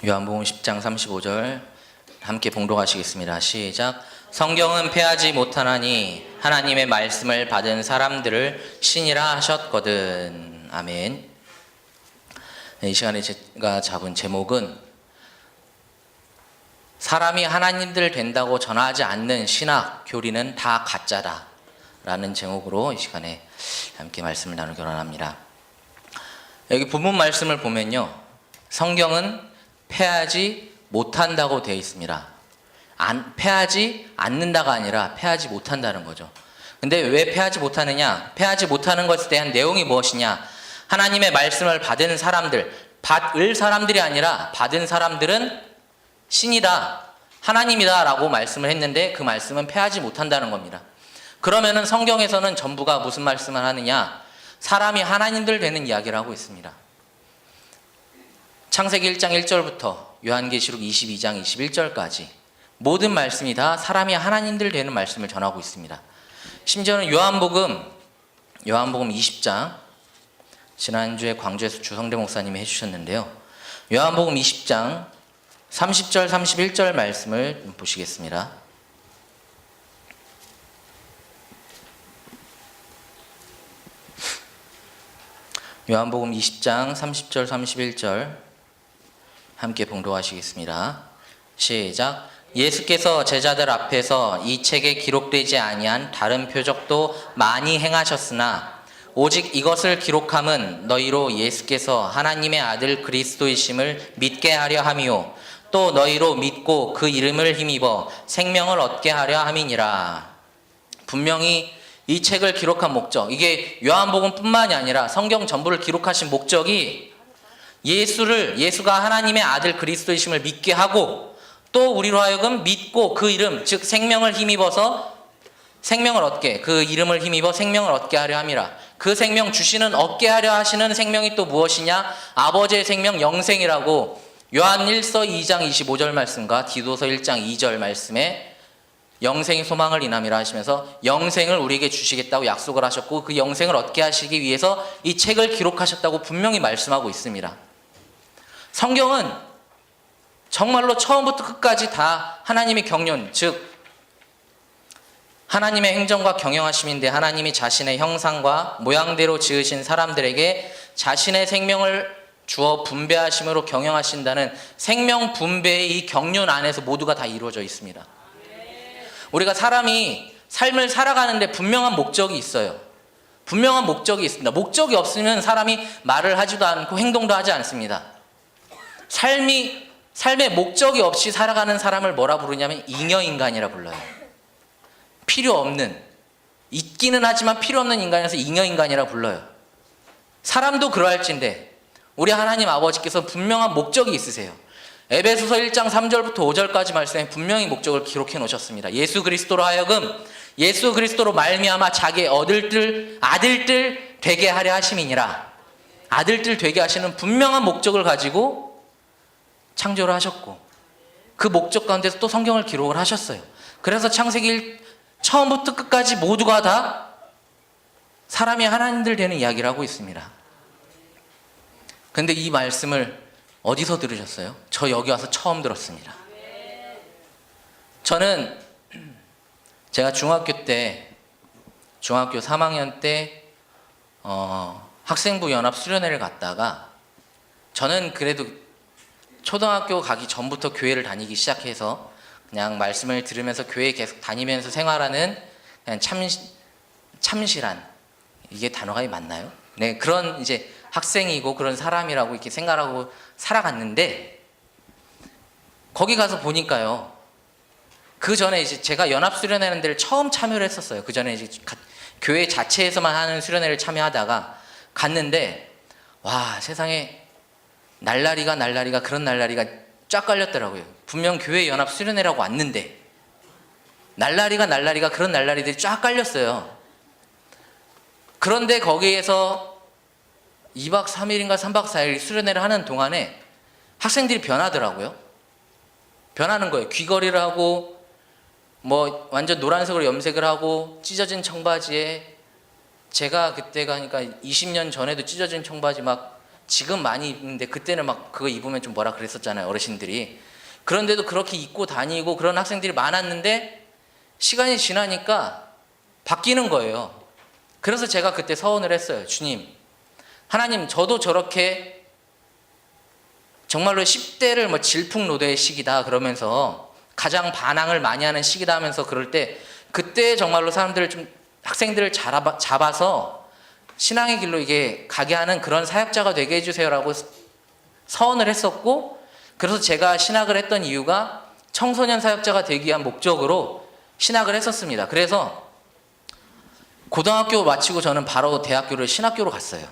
요한복음 10장 35절 함께 봉독하시겠습니다. 시작. 성경은 패하지 못하나니 하나님의 말씀을 받은 사람들을 신이라 하셨거든. 아멘. 이 시간에 제가 잡은 제목은 사람이 하나님들 된다고 전하지 않는 신학 교리는 다 가짜다 라는 제목으로 이 시간에 함께 말씀을 나누기로 합니다. 여기 본문 말씀을 보면요, 성경은 패하지 못한다고 되어 있습니다. 패하지 않는다가 아니라 패하지 못한다는 거죠. 근데 왜 패하지 못하느냐? 패하지 못하는 것에 대한 내용이 무엇이냐? 하나님의 말씀을 받은 사람들, 받을 사람들이 아니라 받은 사람들은 신이다, 하나님이다 라고 말씀을 했는데 그 말씀은 패하지 못한다는 겁니다. 그러면은 성경에서는 전부가 무슨 말씀을 하느냐? 사람이 하나님들 되는 이야기를 하고 있습니다. 창세기 1장 1절부터 요한계시록 22장 21절까지 모든 말씀이 다 사람이 하나님들 되는 말씀을 전하고 있습니다. 심지어는 요한복음 20장, 지난주에 광주에서 주성대 목사님이 해주셨는데요, 요한복음 20장 30절 31절 말씀을 보시겠습니다. 요한복음 20장 30절 31절 함께 봉독하시겠습니다. 시작. 예수께서 제자들 앞에서 이 책에 기록되지 아니한 다른 표적도 많이 행하셨으나 오직 이것을 기록함은 너희로 예수께서 하나님의 아들 그리스도이심을 믿게 하려 함이요 또 너희로 믿고 그 이름을 힘입어 생명을 얻게 하려 함이니라. 분명히 이 책을 기록한 목적, 이게 요한복음뿐만이 아니라 성경 전부를 기록하신 목적이 예수가 하나님의 아들 그리스도이심을 믿게 하고 또 우리로 하여금 믿고 그 이름, 즉 생명을 힘입어서 생명을 얻게, 그 이름을 힘입어 생명을 얻게 하려 함이라. 그 생명 주시는, 얻게 하려 하시는 생명이 또 무엇이냐? 아버지의 생명, 영생이라고 요한 1서 2장 25절 말씀과 디도서 1장 2절 말씀에 영생의 소망을 인함이라 하시면서 영생을 우리에게 주시겠다고 약속을 하셨고 그 영생을 얻게 하시기 위해서 이 책을 기록하셨다고 분명히 말씀하고 있습니다. 성경은 정말로 처음부터 끝까지 다 하나님의 경륜, 즉 하나님의 행정과 경영하심인데 하나님이 자신의 형상과 모양대로 지으신 사람들에게 자신의 생명을 주어 분배하심으로 경영하신다는 생명 분배의 이 경륜 안에서 모두가 다 이루어져 있습니다. 우리가 사람이 삶을 살아가는데 분명한 목적이 있어요. 분명한 목적이 있습니다. 목적이 없으면 사람이 말을 하지도 않고 행동도 하지 않습니다. 삶의 목적이 없이 살아가는 사람을 뭐라 부르냐면 잉여인간이라 불러요. 필요 없는, 있기는 하지만 필요 없는 인간이라서 잉여인간이라 불러요. 사람도 그러할진데 우리 하나님 아버지께서 분명한 목적이 있으세요. 에베소서 1장 3절부터 5절까지 말씀에 분명히 목적을 기록해 놓으셨습니다. 예수 그리스도로 하여금 예수 그리스도로 말미암아 자기의 아들들 되게 하려 하심이니라. 아들들 되게 하시는 분명한 목적을 가지고 창조를 하셨고 그 목적 가운데서 또 성경을 기록을 하셨어요. 그래서 창세기 처음부터 끝까지 모두가 다 사람이 하나님들 되는 이야기를 하고 있습니다. 근데 이 말씀을 어디서 들으셨어요? 저 여기 와서 처음 들었습니다. 저는 제가 중학교 3학년 때 학생부 연합 수련회를 갔다가, 저는 그래도 초등학교 가기 전부터 교회를 다니기 시작해서 그냥 말씀을 들으면서 교회 계속 다니면서 생활하는 그냥 참실한, 이게 단어가 맞나요? 네, 그런 이제 학생이고 그런 사람이라고 이렇게 생각하고 살아갔는데, 거기 가서 보니까요, 그 전에 이제 제가 연합 수련회라는 데를 처음 참여를 했었어요. 그 전에 이제 교회 자체에서만 하는 수련회를 참여하다가 갔는데, 와, 세상에 날라리가 그런 날라리가 쫙 깔렸더라고요. 분명 교회 연합 수련회라고 왔는데 날라리가 그런 날라리들이 쫙 깔렸어요. 그런데 거기에서 2박 3일인가 3박 4일 수련회를 하는 동안에 학생들이 변하더라고요. 변하는 거예요. 귀걸이를 하고 뭐 완전 노란색으로 염색을 하고 찢어진 청바지에, 제가 그때 가니까 20년 전에도 찢어진 청바지 막 지금 많이 입는데 그때는 막 그거 입으면 좀 뭐라 그랬었잖아요, 어르신들이. 그런데도 그렇게 입고 다니고 그런 학생들이 많았는데 시간이 지나니까 바뀌는 거예요. 그래서 제가 그때 서원을 했어요. 주님, 하나님, 저도 저렇게 정말로 10대를 뭐 질풍노도의 시기다 그러면서 가장 반항을 많이 하는 시기다 하면서 그럴 때 그때 정말로 사람들을 좀 학생들을 잡아서 신앙의 길로 이게 가게 하는 그런 사역자가 되게 해주세요라고 서원을 했었고, 그래서 제가 신학을 했던 이유가 청소년 사역자가 되기 위한 목적으로 신학을 했었습니다. 그래서 고등학교 마치고 저는 바로 대학교를 신학교로 갔어요.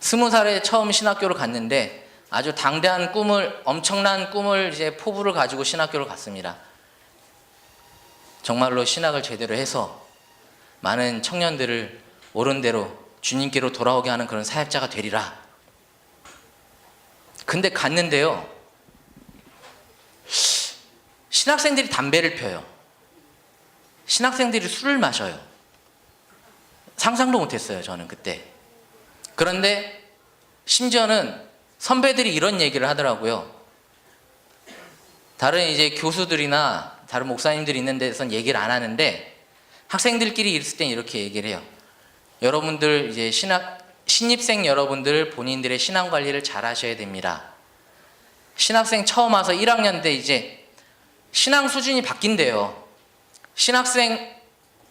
20살에 처음 신학교를 갔는데 아주 당대한 꿈을, 엄청난 꿈을 이제 포부를 가지고 신학교를 갔습니다. 정말로 신학을 제대로 해서 많은 청년들을 옳은 대로 주님께로 돌아오게 하는 그런 사역자가 되리라. 근데 갔는데요, 신학생들이 담배를 펴요. 신학생들이 술을 마셔요. 상상도 못했어요, 저는 그때. 그런데 심지어는 선배들이 이런 얘기를 하더라고요. 다른 이제 교수들이나 다른 목사님들이 있는 데서는 얘기를 안 하는데 학생들끼리 있을 땐 이렇게 얘기를 해요. 여러분들 이제 신입생 여러분들 본인들의 신앙 관리를 잘 하셔야 됩니다. 신학생 처음 와서 1학년 때 이제 신앙 수준이 바뀐대요. 신학생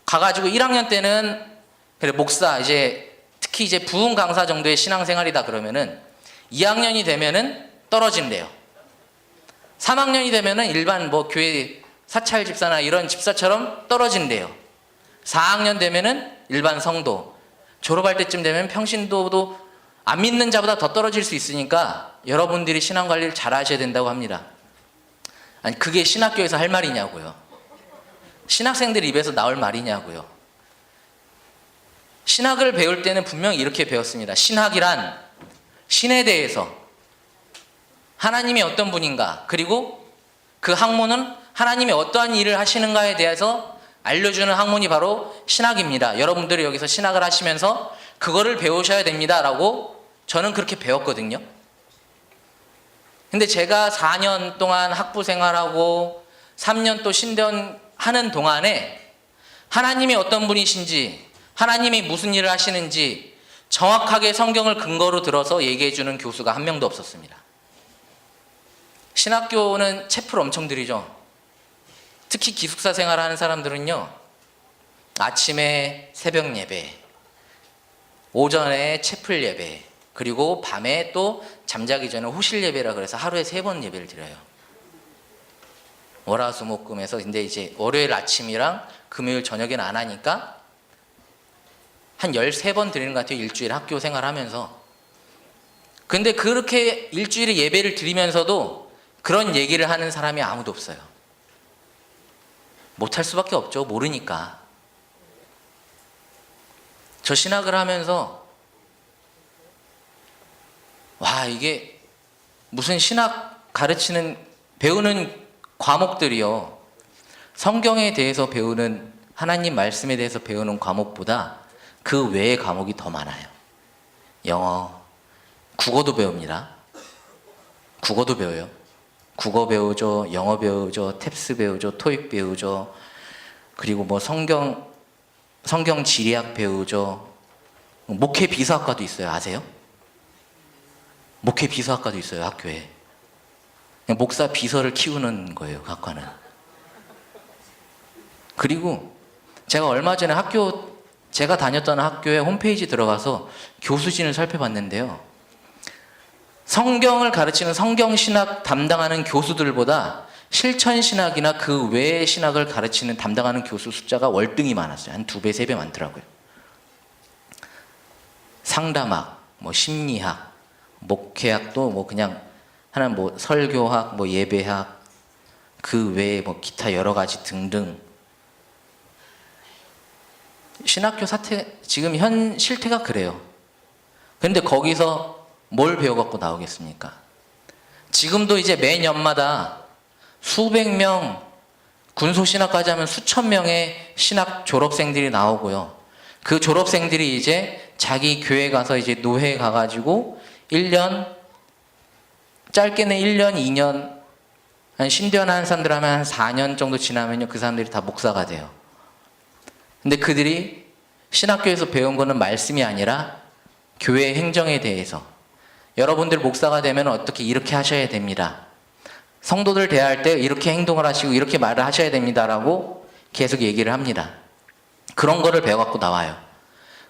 가가지고 1학년 때는 그래 목사 이제 특히 이제 부흥 강사 정도의 신앙생활이다 그러면은 2학년이 되면은 떨어진대요. 3학년이 되면은 일반 뭐 교회 사찰 집사나 이런 집사처럼 떨어진대요. 4학년 되면은 일반 성도, 졸업할 때쯤 되면 평신도도 안 믿는 자보다 더 떨어질 수 있으니까 여러분들이 신앙 관리를 잘 하셔야 된다고 합니다. 아니 그게 신학교에서 할 말이냐고요. 신학생들 입에서 나올 말이냐고요. 신학을 배울 때는 분명히 이렇게 배웠습니다. 신학이란 신에 대해서 하나님이 어떤 분인가, 그리고 그 학문은 하나님이 어떠한 일을 하시는가에 대해서 알려주는 학문이 바로 신학입니다. 여러분들이 여기서 신학을 하시면서 그거를 배우셔야 됩니다 라고 저는 그렇게 배웠거든요. 근데 제가 4년 동안 학부 생활하고 3년 또 신대원 하는 동안에 하나님이 어떤 분이신지, 하나님이 무슨 일을 하시는지 정확하게 성경을 근거로 들어서 얘기해 주는 교수가 한 명도 없었습니다. 신학교는 체플 엄청 들이죠. 특히 기숙사 생활하는 사람들은요, 아침에 새벽 예배, 오전에 체플 예배, 그리고 밤에 또 잠자기 전에 호실 예배라 그래서 하루에 3번 예배를 드려요. 월화수목금에서. 근데 이제 월요일 아침이랑 금요일 저녁에는 안 하니까 한 13번 드리는 것 같아요, 일주일 학교 생활하면서. 근데 그렇게 일주일에 예배를 드리면서도 그런 얘기를 하는 사람이 아무도 없어요. 못할 수밖에 없죠, 모르니까. 저 신학을 하면서 와, 이게 무슨 신학 가르치는 배우는 과목들이요, 성경에 대해서 배우는, 하나님 말씀에 대해서 배우는 과목보다 그 외의 과목이 더 많아요. 영어, 국어도 배웁니다. 국어도 배워요. 국어 배우죠, 영어 배우죠, 탭스 배우죠, 토익 배우죠. 그리고 뭐 성경 지리학 배우죠. 목회 비서학과도 있어요. 아세요? 목회 비서학과도 있어요, 학교에. 그냥 목사 비서를 키우는 거예요, 그 학과는. 그리고 제가 얼마 전에 제가 다녔던 학교에 홈페이지 들어가서 교수진을 살펴봤는데요, 성경을 가르치는 성경신학 담당하는 교수들보다 실천신학이나 그 외의 신학을 가르치는 담당하는 교수 숫자가 월등히 많았어요. 한 2배, 3배 많더라고요. 상담학, 뭐 심리학, 목회학도 뭐 그냥 하나 뭐 설교학, 뭐 예배학, 그 외에 뭐 기타 여러 가지 등등. 신학교 지금 현 실태가 그래요. 근데 거기서 뭘 배워갖고 나오겠습니까? 지금도 이제 매년마다 수백 명, 군소신학까지 하면 수천 명의 신학 졸업생들이 나오고요. 그 졸업생들이 이제 자기 교회 가서 이제 노회 가가지고 1년, 짧게는 1년, 2년, 한 신대원 하는 사람들 하면 한 4년 정도 지나면요, 그 사람들이 다 목사가 돼요. 근데 그들이 신학교에서 배운 거는 말씀이 아니라 교회 행정에 대해서, 여러분들 목사가 되면 어떻게 이렇게 하셔야 됩니다. 성도들 대할 때 이렇게 행동을 하시고 이렇게 말을 하셔야 됩니다라고 계속 얘기를 합니다. 그런 거를 배워갖고 나와요.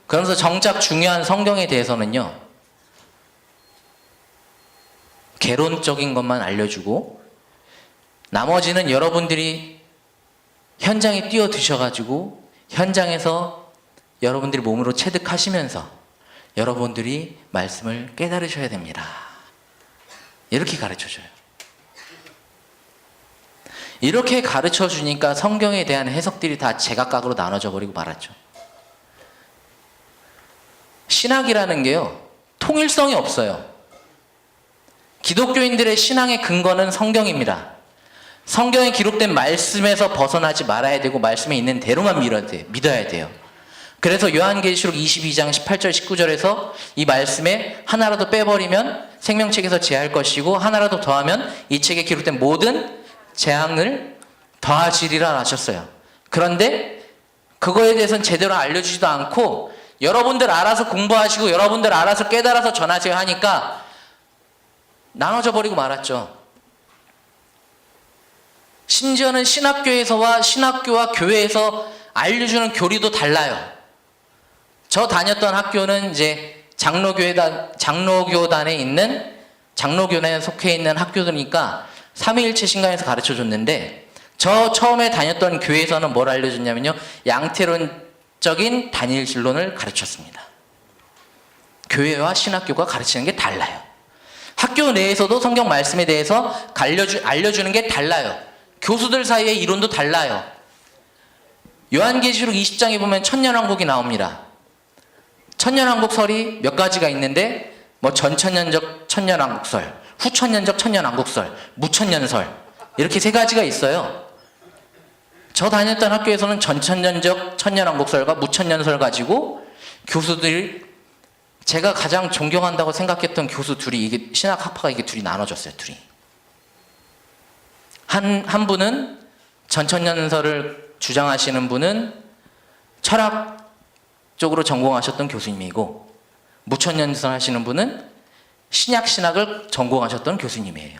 그러면서 정작 중요한 성경에 대해서는요, 개론적인 것만 알려주고 나머지는 여러분들이 현장에 뛰어드셔가지고 현장에서 여러분들이 몸으로 체득하시면서 여러분들이 말씀을 깨달으셔야 됩니다. 이렇게 가르쳐줘요. 이렇게 가르쳐주니까 성경에 대한 해석들이 다 제각각으로 나눠져 버리고 말았죠. 신학이라는 게요, 통일성이 없어요. 기독교인들의 신앙의 근거는 성경입니다. 성경에 기록된 말씀에서 벗어나지 말아야 되고 말씀에 있는 대로만 믿어야 돼요. 그래서 요한계시록 22장 18절 19절에서 이 말씀에 하나라도 빼버리면 생명책에서 제할 것이고 하나라도 더하면 이 책에 기록된 모든 재앙을 더하시리라 하셨어요. 그런데 그거에 대해서는 제대로 알려주지도 않고 여러분들 알아서 공부하시고 여러분들 알아서 깨달아서 전하세요 하니까 나눠져 버리고 말았죠. 심지어는 신학교에서와 신학교와 교회에서 알려주는 교리도 달라요. 저 다녔던 학교는 이제 장로교단에 속해 있는 학교들이니까 삼위일체 신강에서 가르쳐 줬는데, 저 처음에 다녔던 교회에서는 뭘 알려줬냐면요, 양태론적인 단일신론을 가르쳤습니다. 교회와 신학교가 가르치는 게 달라요. 학교 내에서도 성경 말씀에 대해서 알려주는 게 달라요. 교수들 사이의 이론도 달라요. 요한계시록 20장에 보면 천년왕국이 나옵니다. 천년왕국설이 몇 가지가 있는데, 뭐 전천년적 천년왕국설, 후천년적 천년왕국설, 무천년설, 이렇게 세 가지가 있어요. 저 다녔던 학교에서는 전천년적 천년왕국설과 무천년설 가지고 교수들이, 제가 가장 존경한다고 생각했던 교수 둘이, 이게 신학학파가 이게 둘이 나눠졌어요. 둘이. 한 분은 전천년설을 주장하시는 분은 철학 쪽으로 전공하셨던 교수님이고, 무천년설 하시는 분은 신약신학을 전공하셨던 교수님이에요.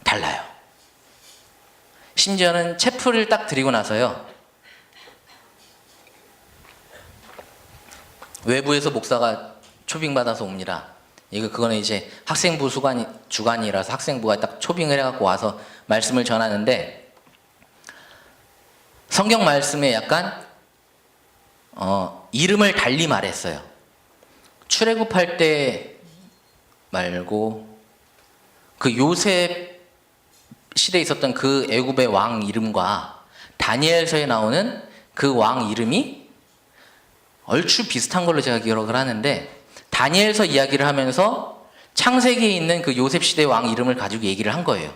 달라요. 심지어는 체프를 딱 드리고 나서요, 외부에서 목사가 초빙받아서 옵니다. 그거는 이제 학생부 주관이라서 학생부가 딱 초빙을 해갖고 와서 말씀을 전하는데, 성경 말씀에 약간 이름을 달리 말했어요. 출애굽할 때 말고 그 요셉 시대에 있었던 그 애굽의 왕 이름과 다니엘서에 나오는 그 왕 이름이 얼추 비슷한 걸로 제가 기억을 하는데, 다니엘서 이야기를 하면서 창세기에 있는 그 요셉 시대 왕 이름을 가지고 얘기를 한 거예요.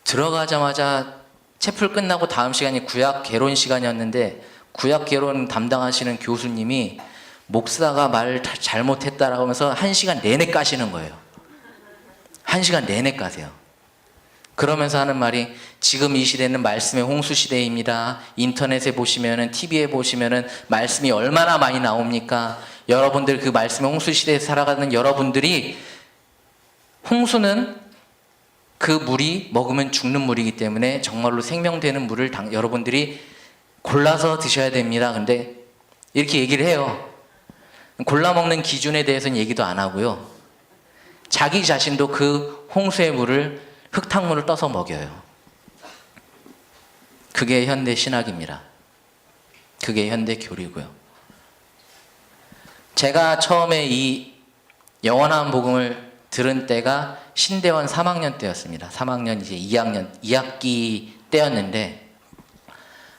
들어가자마자 채플 끝나고 다음 시간이 구약 개론 시간이었는데, 구약 개론 담당하시는 교수님이 목사가 말 잘못했다라고 하면서 1시간 내내 까시는 거예요. 1시간 내내 까세요. 그러면서 하는 말이, 지금 이 시대는 말씀의 홍수 시대입니다. 인터넷에 보시면은, TV에 보시면은 말씀이 얼마나 많이 나옵니까? 여러분들 그 말씀의 홍수 시대에 살아가는 여러분들이, 홍수는 그 물이 먹으면 죽는 물이기 때문에 정말로 생명되는 물을 여러분들이 골라서 드셔야 됩니다. 근데 이렇게 얘기를 해요. 골라 먹는 기준에 대해서는 얘기도 안 하고요, 자기 자신도 그 홍수의 물을, 흙탕물을 떠서 먹여요. 그게 현대 신학입니다. 그게 현대 교리고요. 제가 처음에 이 영원한 복음을 들은 때가 신대원 3학년 때였습니다. 3학년 이제 2학기 때였는데,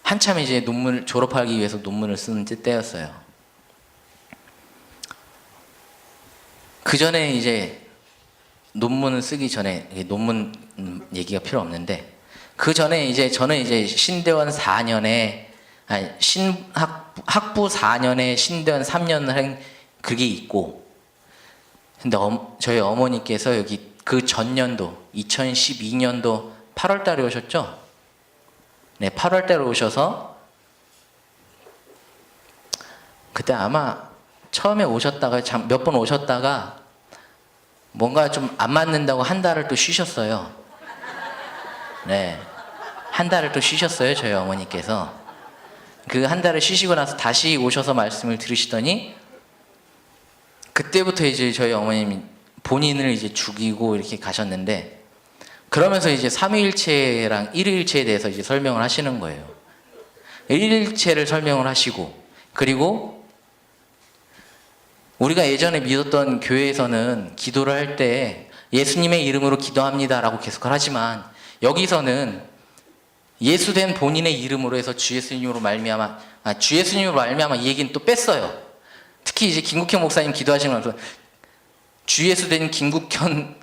한참 이제 졸업하기 위해서 논문을 쓰는 때였어요. 그 전에 이제 논문을 쓰기 전에, 논문 얘기가 필요 없는데, 그 전에 이제 저는 이제 신대원 4년에, 학부 4년에 신대원 3년을 한 그게 있고, 근데 저희 어머니께서 여기 그 전년도 2012년도 8월 달에 오셨죠? 네, 8월 달에 오셔서 그때 아마 처음에 오셨다가 몇 번 오셨다가 뭔가 좀 안 맞는다고 한 달을 또 쉬셨어요. 네, 한 달을 또 쉬셨어요, 저희 어머니께서. 그 한 달을 쉬시고 나서 다시 오셔서 말씀을 들으시더니 그때부터 이제 저희 어머님이 본인을 이제 죽이고 이렇게 가셨는데, 그러면서 이제 삼위일체랑 일위일체에 대해서 이제 설명을 하시는 거예요. 일위일체를 설명을 하시고, 그리고 우리가 예전에 믿었던 교회에서는 기도를 할 때 예수님의 이름으로 기도합니다라고 계속 하지만, 여기서는 예수된 본인의 이름으로 해서 주 예수님으로 말미암아, 주 예수님으로 말미암아 이 얘기는 또 뺐어요. 특히 이제 김국현 목사님 기도하시면서 주 예수된 김국현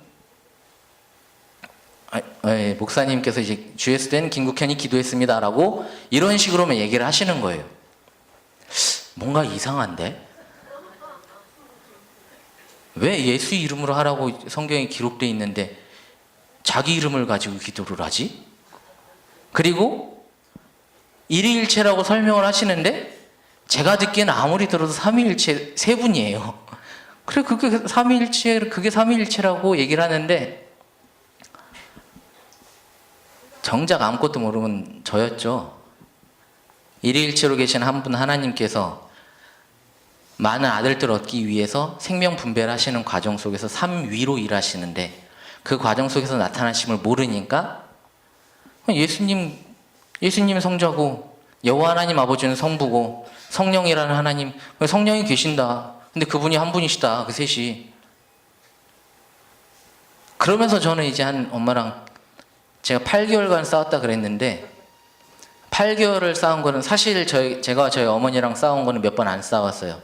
목사님께서 이제 주 예수된 김국현이 기도했습니다라고 이런 식으로만 얘기를 하시는 거예요. 뭔가 이상한데? 왜 예수 이름으로 하라고 성경에 기록되어 있는데 자기 이름을 가지고 기도를 하지? 그리고 일위일체라고 설명을 하시는데 제가 듣기에는 아무리 들어도 삼위일체 세 분이에요. 그래, 그게 삼위일체라고 얘기를 하는데 정작 아무것도 모르는 저였죠. 일위일체로 계신 한 분 하나님께서 많은 아들들을 얻기 위해서 생명 분배를 하시는 과정 속에서 삼위로 일하시는데, 그 과정 속에서 나타나심을 모르니까 예수님 성자고 여호와 하나님 아버지는 성부고 성령이라는 하나님, 성령이 계신다. 근데 그분이 한 분이시다. 그 셋이. 그러면서 저는 이제 엄마랑 제가 8개월간 싸웠다 그랬는데, 8개월을 싸운 거는 사실 제가 저희 어머니랑 싸운 거는 몇 번 안 싸웠어요.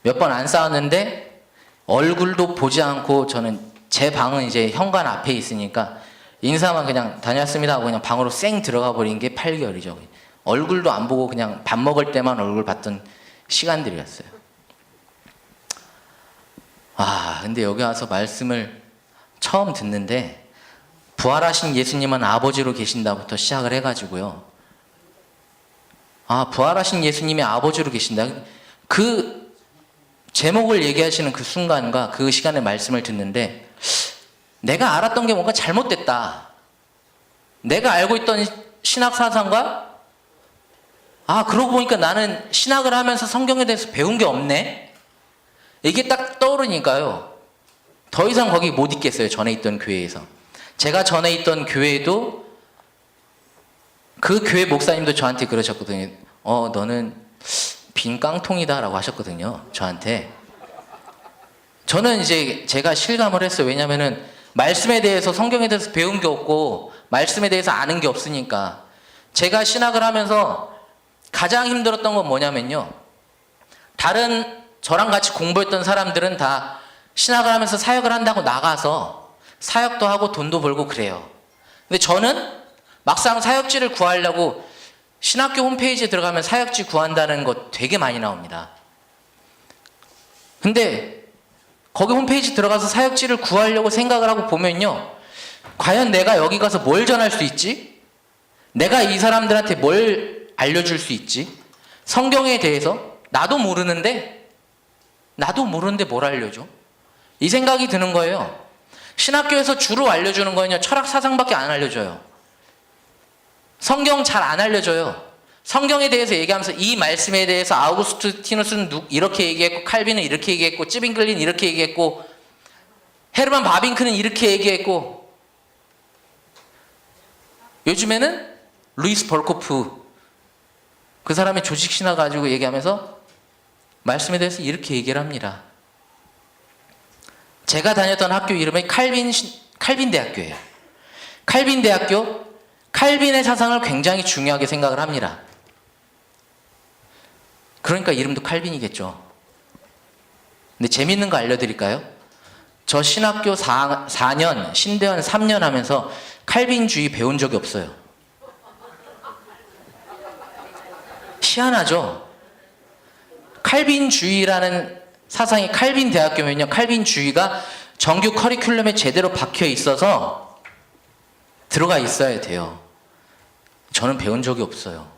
몇 번 안 싸웠는데 얼굴도 보지 않고, 저는 제 방은 이제 현관 앞에 있으니까 인사만 그냥 다녔습니다 하고 그냥 방으로 쌩 들어가 버린 게 8개월이죠. 얼굴도 안 보고 그냥 밥 먹을 때만 얼굴 봤던 시간들이었어요. 근데 여기 와서 말씀을 처음 듣는데 부활하신 예수님은 아버지로 계신다부터 시작을 해가지고요. 부활하신 예수님이 아버지로 계신다. 그 제목을 얘기하시는 그 순간과 그 시간에 말씀을 듣는데 내가 알았던 게 뭔가 잘못됐다. 내가 알고 있던 신학 사상과 그러고 보니까 나는 신학을 하면서 성경에 대해서 배운 게 없네. 이게 딱 떠오르니까요. 더 이상 거기 못 있겠어요. 전에 있던 교회에서. 제가 전에 있던 교회도 그 교회 목사님도 저한테 그러셨거든요. 너는 빈 깡통이다 라고 하셨거든요. 저한테. 저는 이제 제가 실감을 했어요. 왜냐면은 말씀에 대해서, 성경에 대해서 배운 게 없고 말씀에 대해서 아는 게 없으니까. 제가 신학을 하면서 가장 힘들었던 건 뭐냐면요, 다른 저랑 같이 공부했던 사람들은 다 신학을 하면서 사역을 한다고 나가서 사역도 하고 돈도 벌고 그래요. 근데 저는 막상 사역지를 구하려고 신학교 홈페이지에 들어가면 사역지 구한다는 거 되게 많이 나옵니다. 근데 거기 홈페이지 들어가서 사역지를 구하려고 생각을 하고 보면요, 과연 내가 여기 가서 뭘 전할 수 있지? 내가 이 사람들한테 뭘 알려줄 수 있지? 성경에 대해서 나도 모르는데 뭘 알려줘? 이 생각이 드는 거예요. 신학교에서 주로 알려주는 거는요, 철학 사상밖에 안 알려줘요. 성경 잘 안 알려줘요. 성경에 대해서 얘기하면서 이 말씀에 대해서 아우구스티누스는 이렇게 얘기했고, 칼빈은 이렇게 얘기했고, 찌빙글린 이렇게 얘기했고, 헤르만 바빙크는 이렇게 얘기했고, 요즘에는 루이스 벌코프, 그 사람의 조직신화 가지고 얘기하면서 말씀에 대해서 이렇게 얘기를 합니다. 제가 다녔던 학교 이름이 칼빈 대학교예요. 칼빈 대학교, 칼빈의 사상을 굉장히 중요하게 생각을 합니다. 그러니까 이름도 칼빈이겠죠. 근데 재밌는 거 알려드릴까요? 저 신학교 4년, 신대원 3년 하면서 칼빈주의 배운 적이 없어요. 희한하죠? 칼빈주의라는 사상이 칼빈 대학교면요, 칼빈주의가 정규 커리큘럼에 제대로 박혀 있어서 들어가 있어야 돼요. 저는 배운 적이 없어요.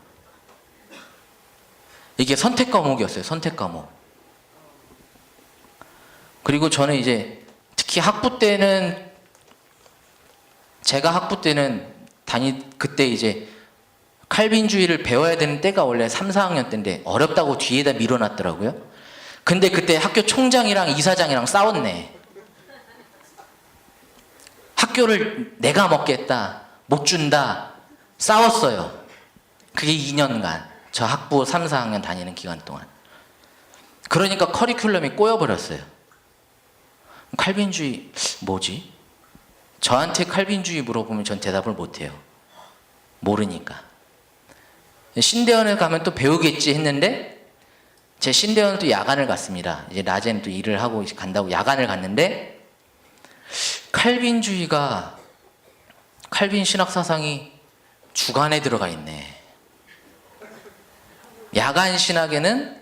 이게 선택 과목이었어요. 선택 과목. 그리고 저는 이제 특히 학부 때는, 제가 학부 때는 그때 이제 칼빈주의를 배워야 되는 때가 원래 3, 4학년 때인데 어렵다고 뒤에다 밀어놨더라고요. 근데 그때 학교 총장이랑 이사장이랑 싸웠네. 학교를 내가 먹겠다, 못 준다, 싸웠어요. 그게 2년간. 저 학부 3, 4학년 다니는 기간 동안. 그러니까 커리큘럼이 꼬여버렸어요. 칼빈주의 뭐지? 저한테 칼빈주의 물어보면 전 대답을 못해요. 모르니까. 신대원에 가면 또 배우겠지 했는데, 제 신대원은 또 야간을 갔습니다. 이제 낮에는 또 일을 하고 간다고 야간을 갔는데, 칼빈주의가, 칼빈 신학 사상이 주간에 들어가 있네. 야간 신학에는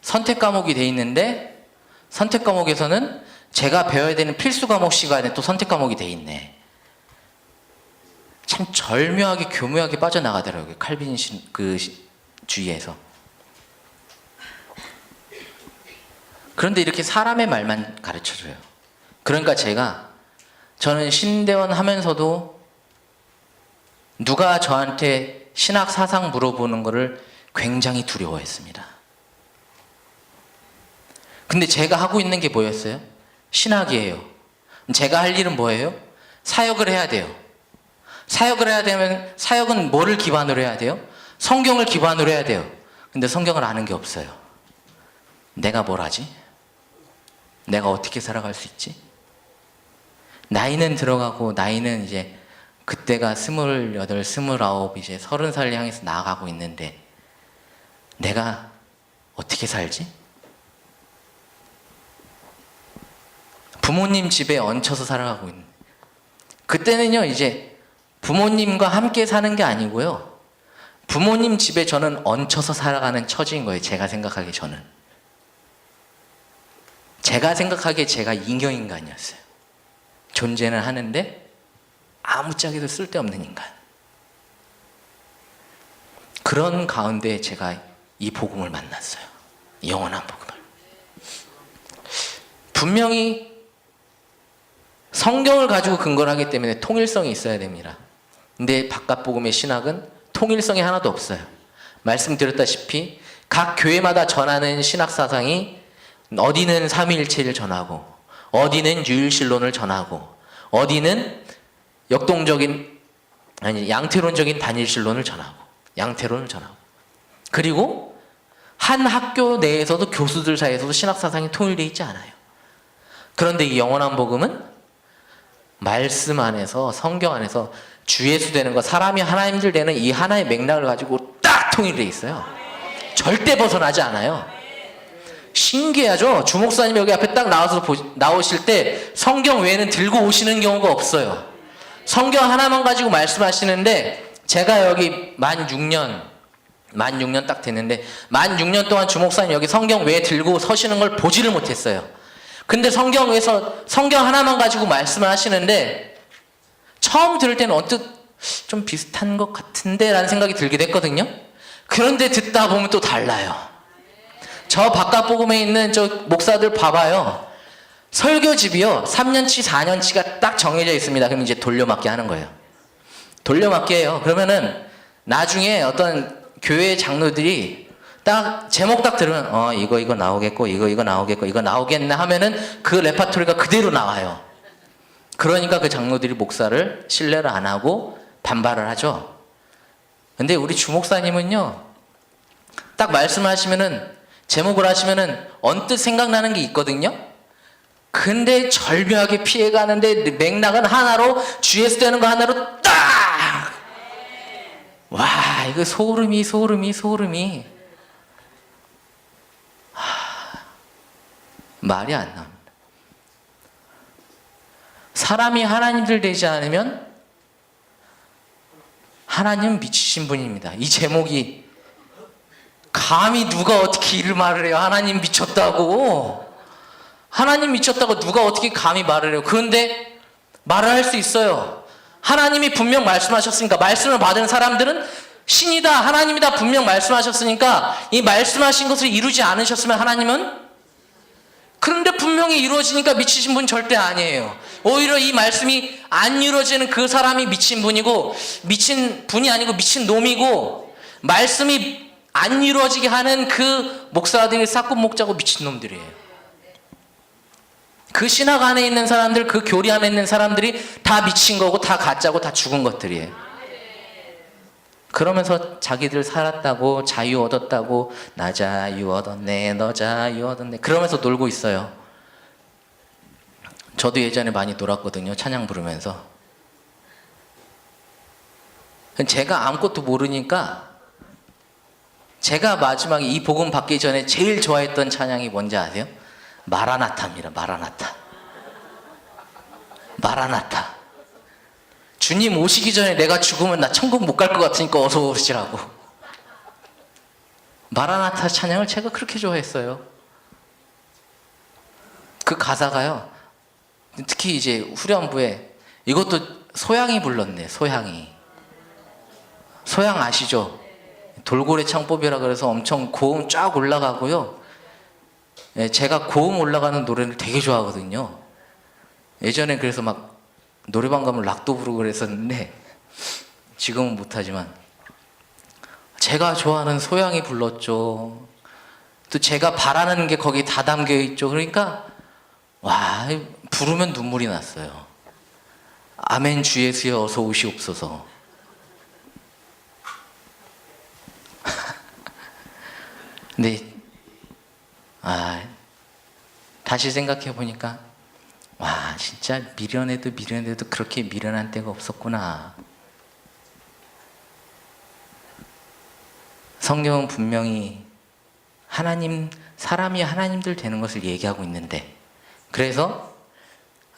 선택 과목이 돼 있는데, 선택 과목에서는 제가 배워야 되는 필수 과목 시간에 또 선택 과목이 돼 있네. 참 절묘하게 교묘하게 빠져나가더라고요. 칼빈 주의에서. 그런데 이렇게 사람의 말만 가르쳐줘요. 그러니까 저는 신대원 하면서도 누가 저한테 신학 사상 물어보는 거를 굉장히 두려워했습니다. 근데 제가 하고 있는 게 뭐였어요? 신학이에요. 제가 할 일은 뭐예요? 사역을 해야 돼요. 사역을 해야 되면 사역은 뭐를 기반으로 해야 돼요? 성경을 기반으로 해야 돼요. 근데 성경을 아는 게 없어요. 내가 뭘 하지? 내가 어떻게 살아갈 수 있지? 나이는 들어가고, 나이는 이제 그때가 28, 29, 이제 30살 향해서 나아가고 있는데 내가 어떻게 살지? 부모님 집에 얹혀서 살아가고 있는, 그때는요 이제 부모님과 함께 사는 게 아니고요, 부모님 집에 저는 얹혀서 살아가는 처지인 거예요. 제가 생각하기에 제가 인경인간이었어요. 존재는 하는데 아무짝에도 쓸데없는 인간. 그런 가운데 제가 이 복음을 만났어요. 영원한 복음을. 분명히 성경을 가지고 근거를 하기 때문에 통일성이 있어야 됩니다. 근데 바깥복음의 신학은 통일성이 하나도 없어요. 말씀드렸다시피 각 교회마다 전하는 신학 사상이 어디는 삼위일체를 전하고, 어디는 유일신론을 전하고, 어디는 양태론적인 단일신론을 전하고, 양태론을 전하고, 그리고 한 학교 내에서도 교수들 사이에서도 신학 사상이 통일되어 있지 않아요. 그런데 이 영원한 복음은 말씀 안에서, 성경 안에서 주 예수 되는 것, 사람이 하나님들 되는 이 하나의 맥락을 가지고 딱 통일되어 있어요. 절대 벗어나지 않아요. 신기하죠? 주목사님 여기 앞에 딱 나오실 때 성경 외에는 들고 오시는 경우가 없어요. 성경 하나만 가지고 말씀하시는데, 제가 여기 만 6년 딱 됐는데, 만 6년 동안 주목사님 여기 성경 외에 들고 서시는 걸 보지를 못했어요. 근데 성경에서 성경 하나만 가지고 말씀을 하시는데, 처음 들을 때는 언뜻 좀 비슷한 것 같은데 라는 생각이 들기도 했거든요. 그런데 듣다 보면 또 달라요. 저 바깥복음에 있는 저 목사들 봐봐요. 설교집이요 3년치 4년치가 딱 정해져 있습니다. 그럼 이제 돌려막기 하는 거예요. 돌려막기 해요. 그러면은 나중에 어떤 교회 장로들이 딱 제목 딱 들으면 이거 나오겠고, 이거 나오겠고, 이거 나오겠네 하면은 그 레파토리가 그대로 나와요. 그러니까 그 장로들이 목사를 신뢰를 안 하고 반발을 하죠. 근데 우리 주목사님은요, 딱 말씀하시면은, 제목을 하시면은 언뜻 생각나는 게 있거든요. 근데 절묘하게 피해가는데 맥락은 하나로, 주 예수 되는 거 하나로 딱! 와, 이거 소름이. 말이 안 나옵니다. 사람이 하나님들 되지 않으면 하나님 미치신 분입니다. 이 제목이 감히 누가 어떻게 이를 말을 해요? 하나님 미쳤다고. 하나님 미쳤다고 누가 어떻게 감히 말을 해요? 그런데 말을 할 수 있어요. 하나님이 분명 말씀하셨으니까. 말씀을 받은 사람들은 신이다, 하나님이다 분명 말씀하셨으니까 이 말씀하신 것을 이루지 않으셨으면 하나님은, 그런데 분명히 이루어지니까 미치신 분 절대 아니에요. 오히려 이 말씀이 안 이루어지는 그 사람이 미친 분이고, 미친 분이 아니고 미친 놈이고, 말씀이 안 이루어지게 하는 그 목사들이 싹군 목자고 미친 놈들이에요. 그 신학 안에 있는 사람들, 그 교리 안에 있는 사람들이 다 미친 거고 다 가짜고 다 죽은 것들이에요. 그러면서 자기들 살았다고, 자유 얻었다고, 나 자유 얻었네, 너 자유 얻었네, 그러면서 놀고 있어요. 저도 예전에 많이 놀았거든요, 찬양 부르면서. 제가 아무것도 모르니까, 제가 마지막에 이 복음 받기 전에 제일 좋아했던 찬양이 뭔지 아세요? 마라나타입니다. 마라나타. 마라나타. 주님 오시기 전에 내가 죽으면 나 천국 못 갈 것 같으니까 어서 오시라고. 마라나타 찬양을 제가 그렇게 좋아했어요. 그 가사가요, 특히 이제 후렴부에, 이것도 소양이 불렀네. 소양이. 소양 아시죠? 돌고래 창법이라 그래서 엄청 고음 쫙 올라가고요. 제가 고음 올라가는 노래를 되게 좋아하거든요. 예전에 그래서 막 노래방 가면 락도 부르고 그랬었는데, 지금은 못하지만 제가 좋아하는 소양이 불렀죠. 또 제가 바라는 게 거기 다 담겨 있죠. 그러니까 와, 부르면 눈물이 났어요. 아멘 주 예수여 어서 오시옵소서. 근데 다시 생각해 보니까, 와, 진짜 미련해도 그렇게 미련한 때가 없었구나. 성경은 분명히 하나님, 사람이 하나님들 되는 것을 얘기하고 있는데, 그래서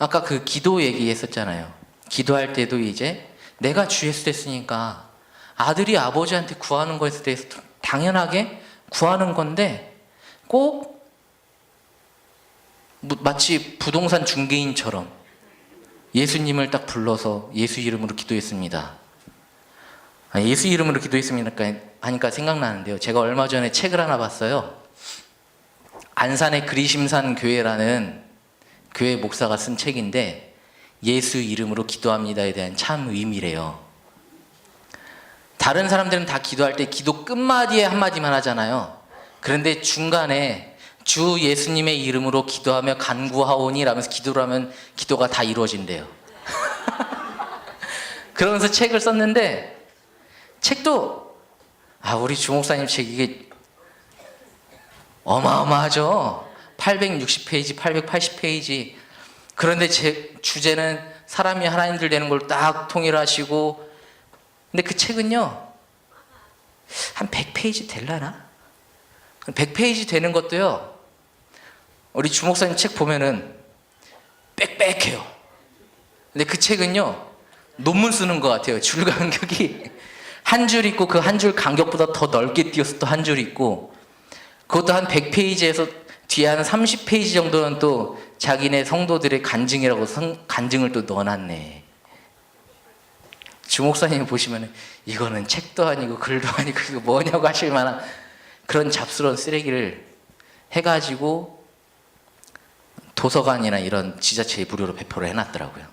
아까 그 기도 얘기했었잖아요. 기도할 때도 이제 내가 주 예수 됐으니까 아들이 아버지한테 구하는 것에 대해서 당연하게 구하는 건데, 꼭 마치 부동산 중개인처럼 예수님을 딱 불러서 예수 이름으로 기도했습니다. 예수 이름으로 기도했습니다 하니까 생각나는데요. 제가 얼마 전에 책을 하나 봤어요. 안산의 그리심산 교회라는 교회 목사가 쓴 책인데, 예수 이름으로 기도합니다에 대한 참 의미래요. 다른 사람들은 다 기도할 때 기도 끝마디에 한마디만 하잖아요. 그런데 중간에 주 예수님의 이름으로 기도하며 간구하오니 라면서 기도를 하면 기도가 다 이루어진대요. 그러면서 책을 썼는데, 책도 우리 주목사님 책 이게 어마어마하죠. 860페이지, 880페이지. 그런데 제 주제는 사람이 하나님들 되는 걸 딱 통일하시고, 근데 그 책은요 한 100페이지 될라나? 100페이지 되는 것도요, 우리 주목사님 책 보면은 빽빽해요. 근데 그 책은요 논문 쓰는 것 같아요. 줄 간격이 한 줄 있고, 그 한 줄 간격보다 더 넓게 띄어서 또 한 줄 있고, 그것도 한 100페이지에서 뒤에 한 30페이지 정도는 또 자기네 성도들의 간증이라고 간증을 또 넣어놨네. 주목사님 보시면 이거는 책도 아니고 글도 아니고 이거 뭐냐고 하실 만한 그런 잡스러운 쓰레기를 해가지고 도서관이나 이런 지자체에 무료로 배포를 해놨더라고요.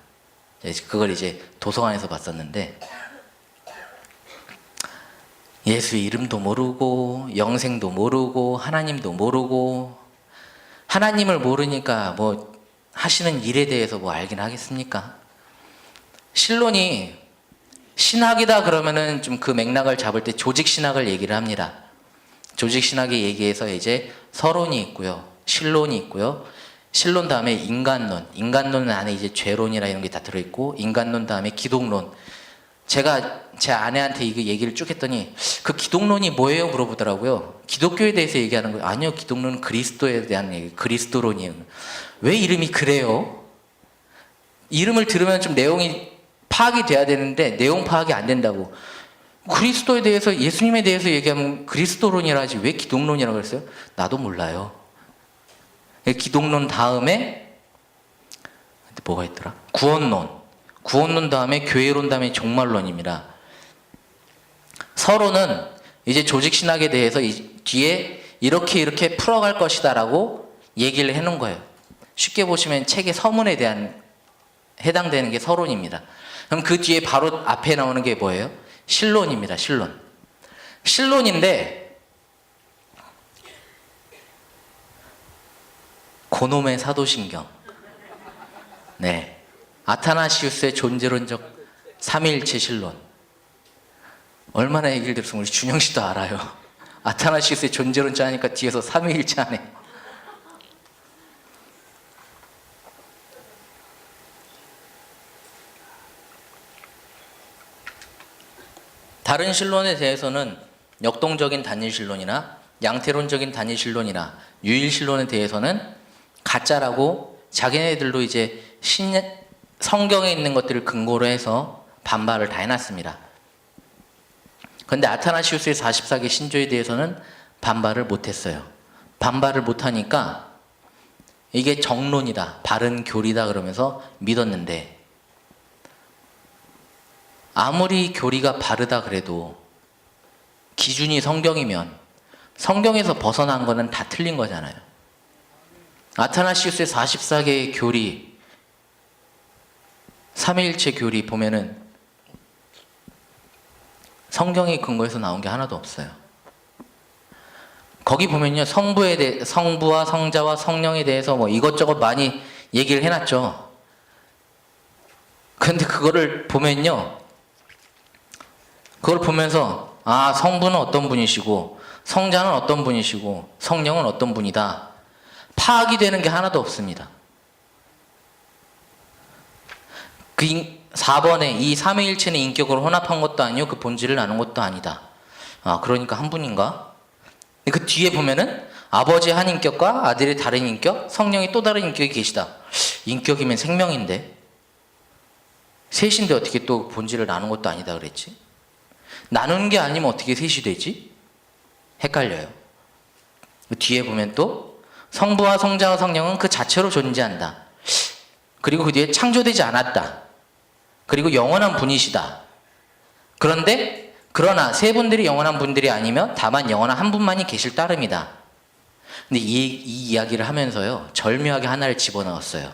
그걸 이제 도서관에서 봤었는데, 예수의 이름도 모르고 영생도 모르고 하나님도 모르고, 하나님을 모르니까 뭐 하시는 일에 대해서 뭐 알긴 하겠습니까? 신론이 신학이다 그러면은 좀 그 맥락을 잡을 때 조직신학을 얘기를 합니다. 조직신학에 얘기해서 이제 서론이 있고요, 신론이 있고요, 신론 다음에 인간론 안에 이제 죄론이라 이런 게 다 들어있고, 인간론 다음에 기독론. 제가 제 아내한테 이거 얘기를 쭉 했더니 그 기독론이 뭐예요? 물어보더라고요. 기독교에 대해서 얘기하는 거예요. 아니요, 기독론은 그리스도에 대한 얘기, 그리스도론이에요. 왜 이름이 그래요? 이름을 들으면 좀 내용이 파악이 돼야 되는데 내용 파악이 안 된다고. 그리스도에 대해서, 예수님에 대해서 얘기하면 그리스도론이라 하지 왜 기독론이라고 그랬어요? 나도 몰라요. 기독론 다음에 뭐가 있더라? 구원론. 구원론 다음에 교회론 다음에 종말론입니다. 서론은 이제 조직신학에 대해서 뒤에 이렇게 풀어갈 것이다 라고 얘기를 해놓은 거예요. 쉽게 보시면 책의 서문에 대한 해당되는 게 서론입니다. 그럼 그 뒤에 바로 앞에 나오는 게 뭐예요? 신론입니다. 신론. 신론인데 고놈의 사도신경. 네. 아타나시우스의 존재론적 삼위일체 신론. 얼마나 얘기를 들었으면 우리 준영 씨도 알아요. 아타나시우스의 존재론자 하니까 뒤에서 삼위일체 하네. 다른 신론에 대해서는 역동적인 단일신론이나 양태론적인 단일신론이나 유일신론에 대해서는 가짜라고 자기네들도 이제 성경에 있는 것들을 근거로 해서 반발을 다 해놨습니다. 그런데 아타나시우스의 44개 신조에 대해서는 반발을 못했어요. 반발을 못하니까 이게 정론이다, 바른 교리다 그러면서 믿었는데, 아무리 교리가 바르다 그래도 기준이 성경이면 성경에서 벗어난 거는 다 틀린 거잖아요. 아타나시우스의 44개의 교리, 삼위일체 교리 보면은 성경의 근거에서 나온 게 하나도 없어요. 거기 보면요, 성부와 성자와 성령에 대해서 뭐 이것저것 많이 얘기를 해놨죠. 근데 그거를 보면요, 그걸 보면서 아, 성부는 어떤 분이시고 성자는 어떤 분이시고 성령은 어떤 분이다, 파악이 되는 게 하나도 없습니다. 그 4번에 이 삼위일체는 인격으로 혼합한 것도 아니요 그 본질을 나눈 것도 아니다. 아, 그러니까 한 분인가? 그 뒤에 보면은 아버지의 한 인격과 아들의 다른 인격, 성령의 또 다른 인격이 계시다. 인격이면 생명인데, 셋인데 어떻게 또 본질을 나눈 것도 아니다 그랬지? 나누는 게 아니면 어떻게 셋이 되지? 헷갈려요. 그 뒤에 보면 또 성부와 성자와 성령은 그 자체로 존재한다. 그리고 그 뒤에 창조되지 않았다. 그리고 영원한 분이시다. 그러나 세 분들이 영원한 분들이 아니며 다만 영원한 한 분만이 계실 따름이다. 근데 이 이야기를 하면서요, 절묘하게 하나를 집어넣었어요.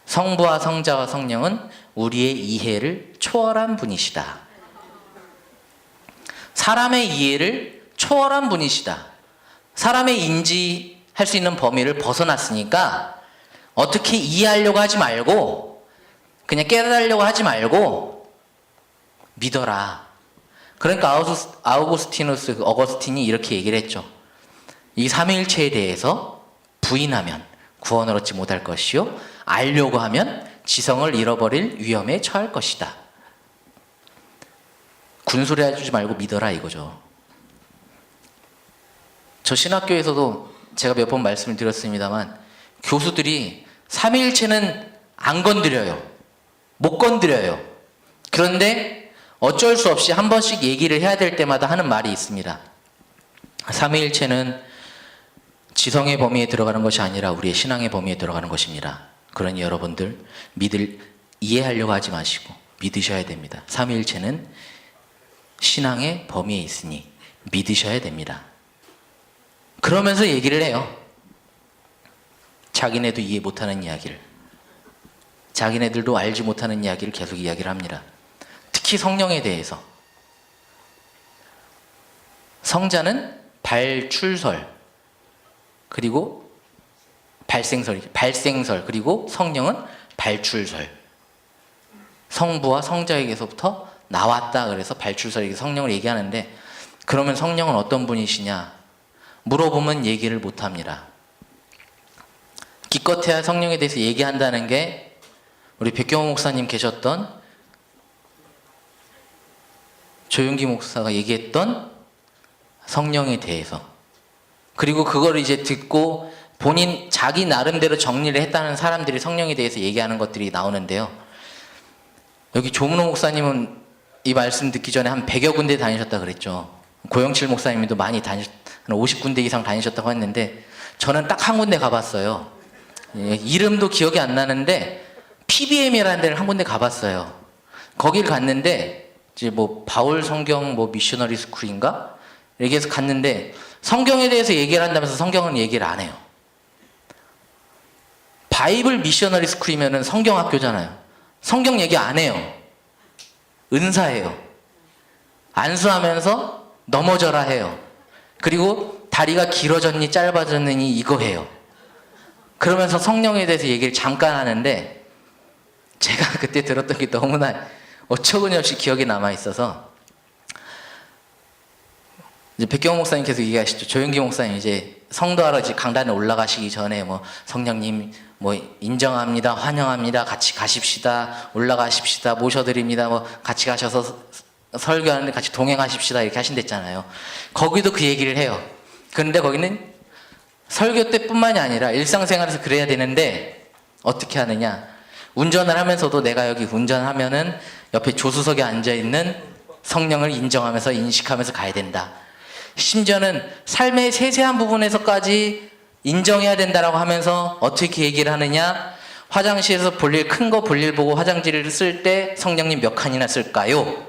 성부와 성자와 성령은 우리의 이해를 초월한 분이시다. 사람의 이해를 초월한 분이시다. 사람의 인지할 수 있는 범위를 벗어났으니까 어떻게 이해하려고 하지 말고, 그냥 깨달으려고 하지 말고 믿어라. 그러니까 어거스틴이 이렇게 얘기를 했죠. 이 삼위일체에 대해서 부인하면 구원을 얻지 못할 것이요, 알려고 하면 지성을 잃어버릴 위험에 처할 것이다. 군소리 해주지 말고 믿어라 이거죠. 저 신학교에서도 제가 몇 번 말씀을 드렸습니다만, 교수들이 삼위일체는 안 건드려요. 못 건드려요. 그런데 어쩔 수 없이 한 번씩 얘기를 해야 될 때마다 하는 말이 있습니다. 삼위일체는 지성의 범위에 들어가는 것이 아니라 우리의 신앙의 범위에 들어가는 것입니다. 그러니 여러분들 이해하려고 하지 마시고 믿으셔야 됩니다. 삼위일체는 신앙의 범위에 있으니 믿으셔야 됩니다. 그러면서 얘기를 해요. 자기네도 이해 못하는 이야기를, 자기네들도 알지 못하는 이야기를 계속 이야기를 합니다. 특히 성령에 대해서. 성자는 발출설, 그리고 발생설, 그리고 성령은 발출설. 성부와 성자에게서부터 나왔다 그래서 발출설에게 성령을 얘기하는데, 그러면 성령은 어떤 분이시냐 물어보면 얘기를 못합니다. 기껏해야 성령에 대해서 얘기한다는 게 우리 백경호 목사님 계셨던 조용기 목사가 얘기했던 성령에 대해서, 그리고 그걸 이제 듣고 자기 나름대로 정리를 했다는 사람들이 성령에 대해서 얘기하는 것들이 나오는데요. 여기 조문호 목사님은 이 말씀 듣기 전에 한 100여 군데 다니셨다 그랬죠. 고영칠 목사님도 많이 한 50군데 이상 다니셨다고 했는데 저는 딱 한 군데 가봤어요. 예, 이름도 기억이 안 나는데 PBM이라는 데를 한 군데 가봤어요. 거기를 갔는데 이제 뭐 바울 성경 뭐 미셔너리 스쿨인가? 여기에서 갔는데 성경에 대해서 얘기를 한다면서 성경은 얘기를 안 해요. 바이블 미셔너리 스쿨이면은 성경 학교잖아요. 성경 얘기 안 해요. 은사해요. 안수하면서 넘어져라 해요. 그리고 다리가 길어졌니 짧아졌느니 이거 해요. 그러면서 성령에 대해서 얘기를 잠깐 하는데 제가 그때 들었던 게 너무나 어처구니없이 기억에 남아 있어서 이제 백경호 목사님께서 얘기하시죠. 조영기 목사님 이제 성도하러 이제 강단에 올라가시기 전에 뭐 성령님 뭐 인정합니다, 환영합니다, 같이 가십시다, 올라가십시다, 모셔드립니다, 뭐 같이 가셔서 설교하는데 같이 동행하십시다 이렇게 하신댔잖아요. 거기도 그 얘기를 해요. 그런데 거기는 설교 때뿐만이 아니라 일상생활에서 그래야 되는데 어떻게 하느냐? 운전을 하면서도 내가 여기 운전하면은 옆에 조수석에 앉아 있는 성령을 인정하면서 인식하면서 가야 된다. 심지어는 삶의 세세한 부분에서까지 인정해야 된다라고 하면서 어떻게 얘기를 하느냐? 화장실에서 볼일 큰 거 볼일 보고 화장지를 쓸 때 성령님 몇 칸이나 쓸까요?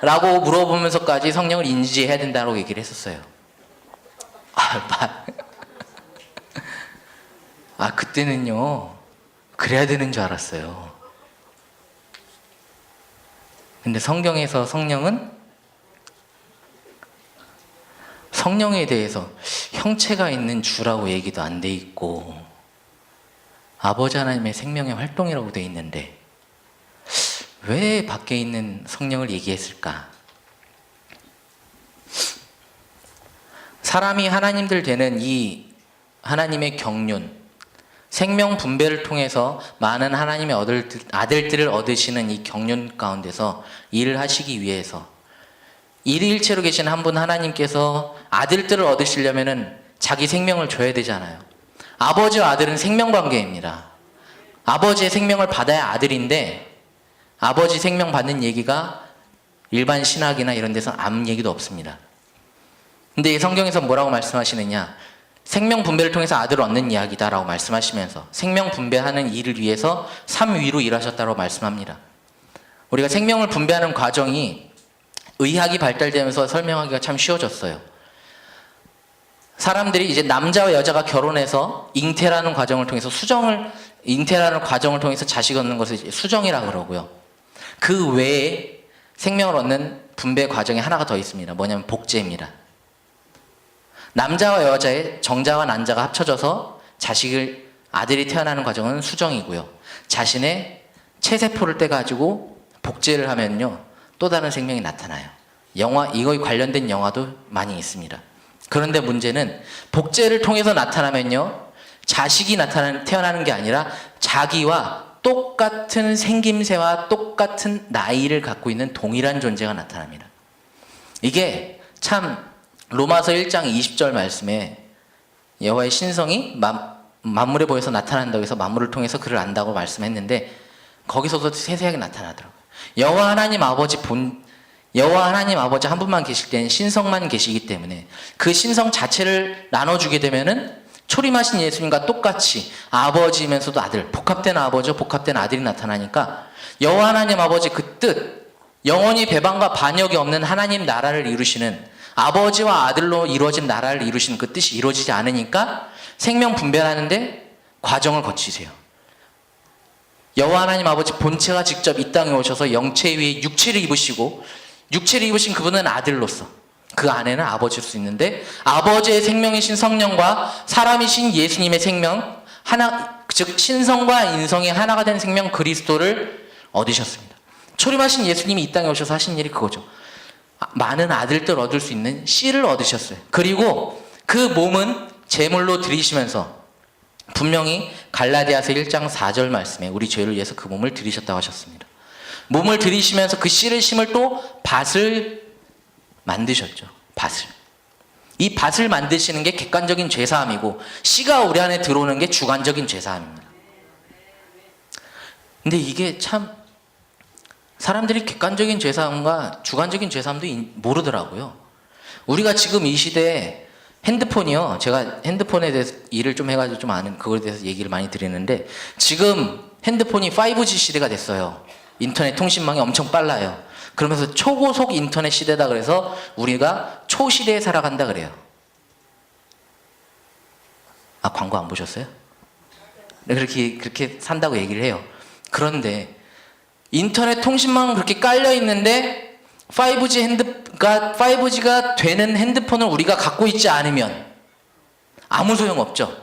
라고 물어보면서까지 성령을 인지해야 된다고 얘기를 했었어요. 그때는요 그래야 되는 줄 알았어요. 근데 성경에서 성령에 대해서 형체가 있는 주라고 얘기도 안 돼 있고 아버지 하나님의 생명의 활동이라고 돼 있는데 왜 밖에 있는 성령을 얘기했을까? 사람이 하나님들 되는 이 하나님의 경륜, 생명 분배를 통해서 많은 하나님의 아들들을 얻으시는 이 경륜 가운데서 일을 하시기 위해서 일일체로 계신 한 분 하나님께서 아들들을 얻으시려면은 자기 생명을 줘야 되잖아요. 아버지와 아들은 생명관계입니다. 아버지의 생명을 받아야 아들인데 아버지 생명 받는 얘기가 일반 신학이나 이런 데서 아무 얘기도 없습니다. 근데 이 성경에서 뭐라고 말씀하시느냐? 생명 분배를 통해서 아들을 얻는 이야기다라고 말씀하시면서 생명 분배하는 일을 위해서 3위로 일하셨다고 말씀합니다. 우리가 생명을 분배하는 과정이 의학이 발달되면서 설명하기가 참 쉬워졌어요. 사람들이 이제 남자와 여자가 결혼해서 잉태라는 과정을 통해서 잉태라는 과정을 통해서 자식 얻는 것을 수정이라고 그러고요. 그 외에 생명을 얻는 분배 과정이 하나가 더 있습니다. 뭐냐면 복제입니다. 남자와 여자의 정자와 난자가 합쳐져서 아들이 태어나는 과정은 수정이고요. 자신의 체세포를 떼가지고 복제를 하면요. 또 다른 생명이 나타나요. 이거에 관련된 영화도 많이 있습니다. 그런데 문제는 복제를 통해서 나타나면요. 자식이 태어나는 게 아니라 자기와 똑같은 생김새와 똑같은 나이를 갖고 있는 동일한 존재가 나타납니다. 이게 참 로마서 1장 20절 말씀에 여호와의 신성이 만물에 보여서 나타난다고 해서 만물을 통해서 그를 안다고 말씀했는데 거기서도 세세하게 나타나더라고요. 여호와 하나님 아버지 한 분만 계실 때는 신성만 계시기 때문에 그 신성 자체를 나눠주게 되면은 초림하신 예수님과 똑같이 아버지이면서도 아들, 복합된 아버지, 복합된 아들이 나타나니까 여호와 하나님 아버지 그 뜻, 영원히 배반과 반역이 없는 하나님 나라를 이루시는 아버지와 아들로 이루어진 나라를 이루시는 그 뜻이 이루어지지 않으니까 생명 분배하는데 과정을 거치세요. 여호와 하나님 아버지 본체가 직접 이 땅에 오셔서 영체 위에 육체를 입으시고 육체를 입으신 그분은 아들로서 그 안에는 아버지일 수 있는데 아버지의 생명이신 성령과 사람이신 예수님의 생명 하나, 즉 신성과 인성이 하나가 된 생명 그리스도를 얻으셨습니다. 초림하신 예수님이 이 땅에 오셔서 하신 일이 그거죠. 많은 아들들 얻을 수 있는 씨를 얻으셨어요. 그리고 그 몸은 제물로 드리시면서 분명히 갈라디아서 1장 4절 말씀에 우리 죄를 위해서 그 몸을 드리셨다고 하셨습니다. 몸을 드리시면서 그 씨를 심을 또 밭을 만드셨죠. 밭을. 이 밭을 만드시는 게 객관적인 죄사함이고 씨가 우리 안에 들어오는 게 주관적인 죄사함입니다. 근데 이게 참 사람들이 객관적인 죄사함과 주관적인 죄사함도 모르더라고요. 우리가 지금 이 시대에 핸드폰이요. 제가 핸드폰에 대해서 일을 좀 해가지고 좀 아는 그거에 대해서 얘기를 많이 드리는데, 지금 핸드폰이 5G 시대가 됐어요. 인터넷 통신망이 엄청 빨라요. 그러면서 초고속 인터넷 시대다 그래서 우리가 초시대에 살아간다 그래요. 아, 광고 안 보셨어요? 그렇게 산다고 얘기를 해요. 그런데 인터넷 통신망은 그렇게 깔려 있는데 5G가 되는 핸드폰을 우리가 갖고 있지 않으면 아무 소용없죠.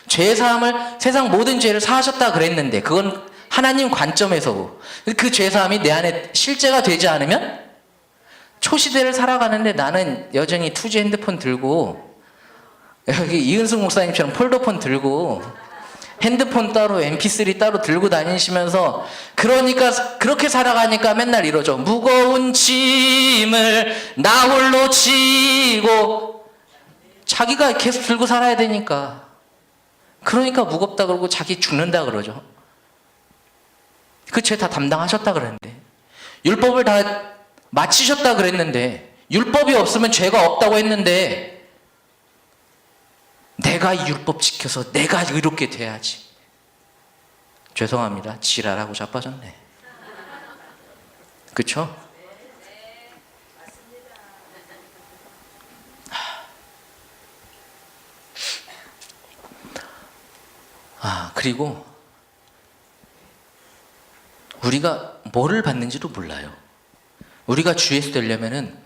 죄사함을, 세상 모든 죄를 사하셨다 그랬는데 그건 하나님 관점에서고, 그 죄사함이 내 안에 실제가 되지 않으면 초시대를 살아가는데 나는 여전히 2G 핸드폰 들고, 여기 이은숙 목사님처럼 폴더폰 들고 핸드폰 따로 mp3 따로 들고 다니시면서, 그러니까 그렇게 살아가니까 맨날 이러죠. 무거운 짐을 나 홀로 지고, 자기가 계속 들고 살아야 되니까. 그러니까 무겁다 그러고 자기 죽는다 그러죠. 그 죄 다 담당하셨다 그랬는데, 율법을 다 마치셨다 그랬는데, 율법이 없으면 죄가 없다고 했는데, 내가 이 율법 지켜서 내가 의롭게 돼야지. 죄송합니다. 지랄하고 자빠졌네. 그쵸? 그리고 우리가 뭐를 받는지도 몰라요. 우리가 주 예수 되려면은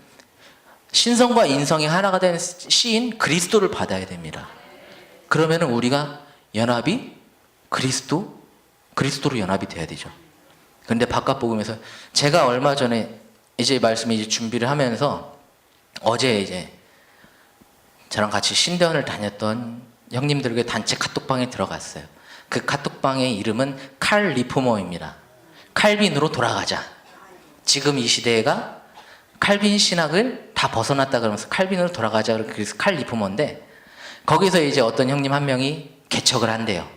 신성과 인성이 하나가 된 시인 그리스도를 받아야 됩니다. 그러면은 우리가 연합이 그리스도로 연합이 돼야 되죠. 근데 바깥 복음에서 제가 얼마 전에 이제 말씀을 이제 준비를 하면서 어제 이제 저랑 같이 신대원을 다녔던 형님들에게 단체 카톡방에 들어갔어요. 그 카톡방의 이름은 칼 리포머입니다. 칼빈으로 돌아가자. 지금 이 시대가 칼빈 신학을 다 벗어났다 그러면서 칼빈으로 돌아가자. 그래서 칼 리포머인데, 거기서 이제 어떤 형님 한 명이 개척을 한대요.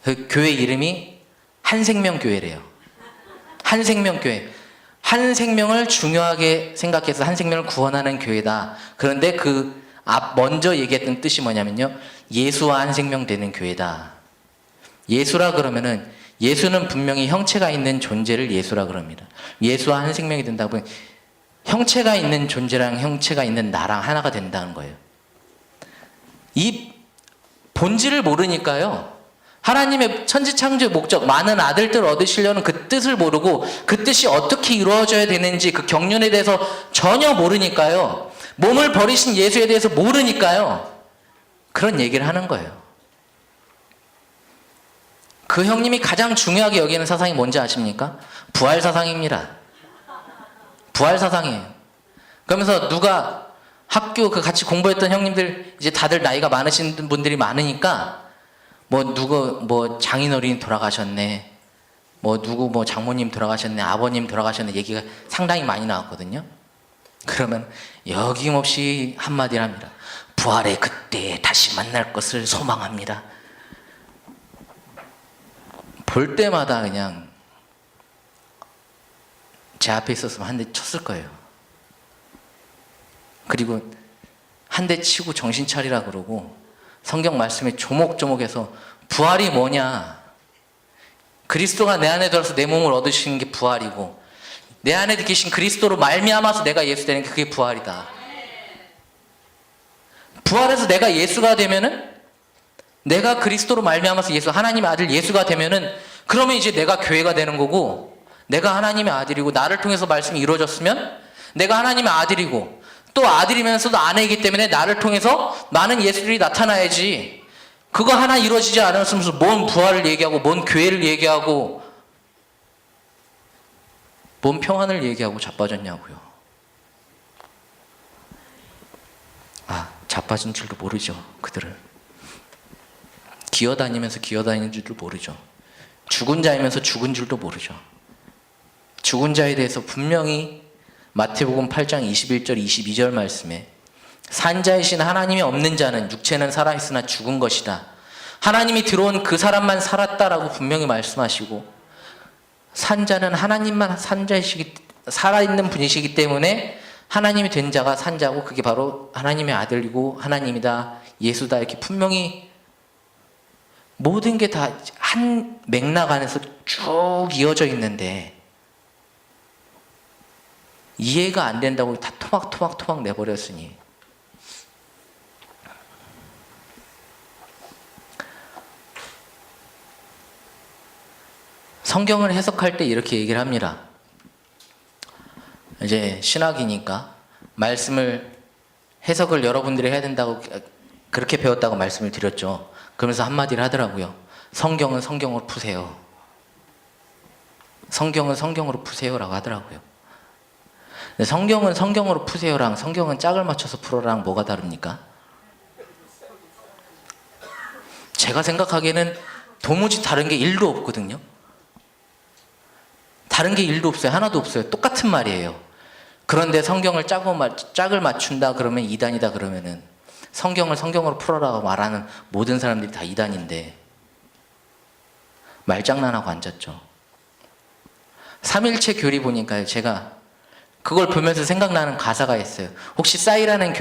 그 교회 이름이 한생명교회래요. 한생명교회. 한 생명을 중요하게 생각해서 한 생명을 구원하는 교회다. 그런데 먼저 얘기했던 뜻이 뭐냐면요, 예수와 한 생명 되는 교회다. 예수라 그러면은, 예수는 분명히 형체가 있는 존재를 예수라 그럽니다. 예수와 한 생명이 된다고, 형체가 있는 존재랑 형체가 있는 나랑 하나가 된다는 거예요. 이 본질을 모르니까요, 하나님의 천지창조의 목적, 많은 아들들 얻으시려는 그 뜻을 모르고, 그 뜻이 어떻게 이루어져야 되는지 그 경륜에 대해서 전혀 모르니까요, 몸을 버리신 예수에 대해서 모르니까요, 그런 얘기를 하는 거예요. 그 형님이 가장 중요하게 여기는 사상이 뭔지 아십니까? 부활 사상입니다. 부활 사상이에요. 그러면서 누가 학교 같이 공부했던 형님들, 이제 다들 나이가 많으신 분들이 많으니까, 누구 장인어른이 돌아가셨네, 누구 장모님 돌아가셨네, 아버님 돌아가셨네 얘기가 상당히 많이 나왔거든요. 그러면 여김없이 한마디를 합니다. 부활의 그때에 다시 만날 것을 소망합니다. 볼 때마다 그냥 제 앞에 있었으면 한 대 쳤을 거예요. 그리고 한 대 치고 정신 차리라 그러고, 성경 말씀에 조목조목해서 부활이 뭐냐, 그리스도가 내 안에 들어서 내 몸을 얻으시는 게 부활이고, 내 안에 계신 그리스도로 말미암아서 내가 예수 되는 게 그게 부활이다. 부활해서 내가 예수가 되면은, 내가 그리스도로 말미암아서 예수, 하나님의 아들 예수가 되면은, 그러면 이제 내가 교회가 되는 거고, 내가 하나님의 아들이고, 나를 통해서 말씀이 이루어졌으면 내가 하나님의 아들이고, 또 아들이면서도 아내이기 때문에 나를 통해서 많은 예수들이 나타나야지. 그거 하나 이루어지지 않았으면서 뭔 부활을 얘기하고, 뭔 교회를 얘기하고, 뭔 평안을 얘기하고 자빠졌냐고요. 자빠진 줄도 모르죠. 그들은 기어다니면서 기어다니는 줄도 모르죠. 죽은 자이면서 죽은 줄도 모르죠. 죽은 자에 대해서 분명히 마태복음 8장 21절 22절 말씀에, 산자이신 하나님이 없는 자는 육체는 살아있으나 죽은 것이다. 하나님이 들어온 그 사람만 살았다라고 분명히 말씀하시고, 산자는 하나님만 산자이시기 살아있는 분이시기 때문에 하나님이 된 자가 산자고 그게 바로 하나님의 아들이고 하나님이다 예수다 이렇게 분명히 모든 게 다 한 맥락 안에서 쭉 이어져 있는데 이해가 안 된다고 다 토막토막 내버렸으니 성경을 해석할 때 이렇게 얘기를 합니다. 이제 신학이니까 말씀을 해석을 여러분들이 해야 된다고 그렇게 배웠다고 말씀을 드렸죠. 그러면서 한마디를 하더라고요. 성경은 성경으로 푸세요. 성경은 성경으로 푸세요라고 하더라고요. 근데 성경은 성경으로 푸세요랑 성경은 짝을 맞춰서 풀어랑 뭐가 다릅니까? 제가 생각하기에는 도무지 다른 게 1도 없거든요. 다른 게 1도 없어요. 하나도 없어요. 똑같은 말이에요. 그런데 성경을 짝을 맞춘다 그러면 이단이다 그러면은 성경을 성경으로 풀어라고 말하는 모든 사람들이 다 이단인데 말장난하고 앉았죠. 삼일체 교리 보니까 제가 그걸 보면서 생각나는 가사가 있어요. 혹시 싸이라는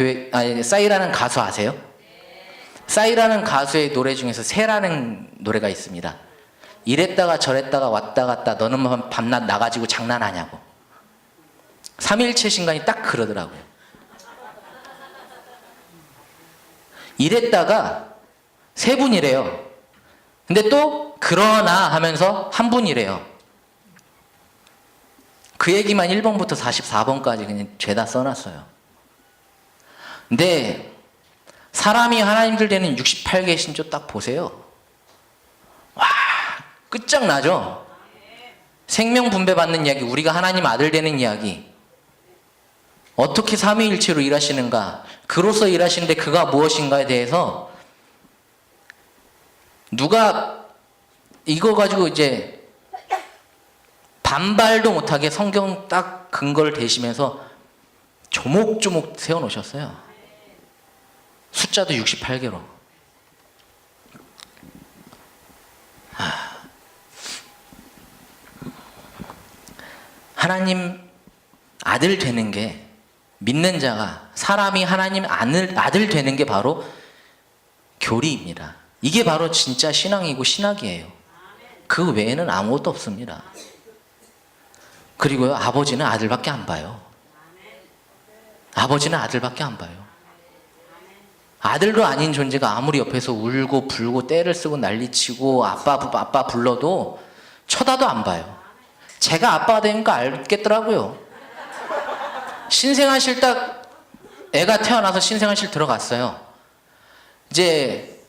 가수 아세요? 싸이라는 가수의 노래 중에서 새라는 노래가 있습니다. 이랬다가 저랬다가 왔다 갔다 너는 밤낮 나가지고 장난하냐고. 삼일체 신간이 딱 그러더라고요. 이랬다가 세 분이래요. 근데 또 그러나 하면서 한 분이래요. 그 얘기만 1번부터 44번까지 그냥 죄다 써놨어요. 근데 사람이 하나님들 되는 68개 신조 딱 보세요. 와, 끝장나죠? 생명 분배 받는 이야기, 우리가 하나님 아들 되는 이야기. 어떻게 삼위일체로 일하시는가, 그로서 일하시는데 그가 무엇인가에 대해서 누가 이거 가지고 이제 반발도 못하게 성경 딱 근거를 대시면서 조목조목 세워놓으셨어요. 숫자도 68개로. 하나님 아들 되는 게, 믿는 자가 사람이 하나님 아들 되는 게 바로 교리입니다. 이게 바로 진짜 신앙이고 신학이에요. 그 외에는 아무것도 없습니다. 그리고요, 아버지는 아들밖에 안 봐요. 아버지는 아들밖에 안 봐요. 아들도 아닌 존재가 아무리 옆에서 울고 불고 떼를 쓰고 난리치고 아빠 불러도 쳐다도 안 봐요. 제가 아빠가 되니까 알겠더라고요. 신생아실 딱 애가 태어나서 신생아실 들어갔어요. 이제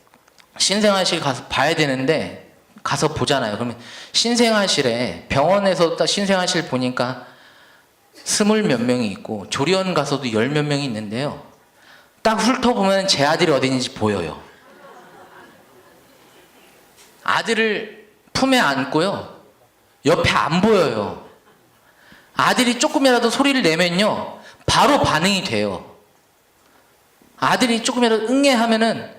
신생아실 가서 봐야 되는데 가서 보잖아요. 그러면 신생아실에, 병원에서 딱 신생아실 보니까 20 몇 명이 있고 조리원 가서도 10 몇 명이 있는데요. 딱 훑어보면 제 아들이 어디 있는지 보여요. 아들을 품에 안고요, 옆에 안 보여요. 아들이 조금이라도 소리를 내면요 바로 반응이 돼요. 아들이 조금이라도 응애하면은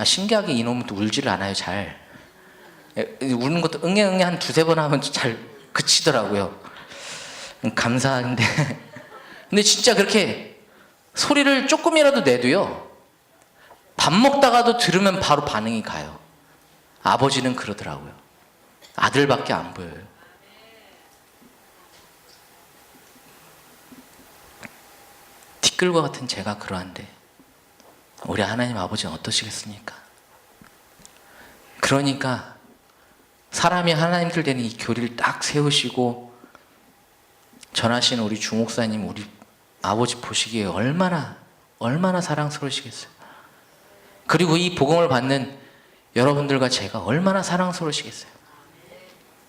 신기하게 이놈은 또 울지를 않아요. 잘 우는 것도 응애 한 2-3번 하면 잘 그치더라고요. 감사한데 근데 진짜 그렇게 소리를 조금이라도 내도요 밥 먹다가도 들으면 바로 반응이 가요. 아버지는 그러더라고요. 아들밖에 안 보여요. 티끌과 같은 제가 그러한데 우리 하나님 아버지는 어떠시겠습니까? 그러니까 사람이 하나님들 되는 이 교리를 딱 세우시고 전하시는 우리 주목사님, 우리 아버지 보시기에 얼마나 사랑스러우시겠어요. 그리고 이 복음을 받는 여러분들과 제가 얼마나 사랑스러우시겠어요.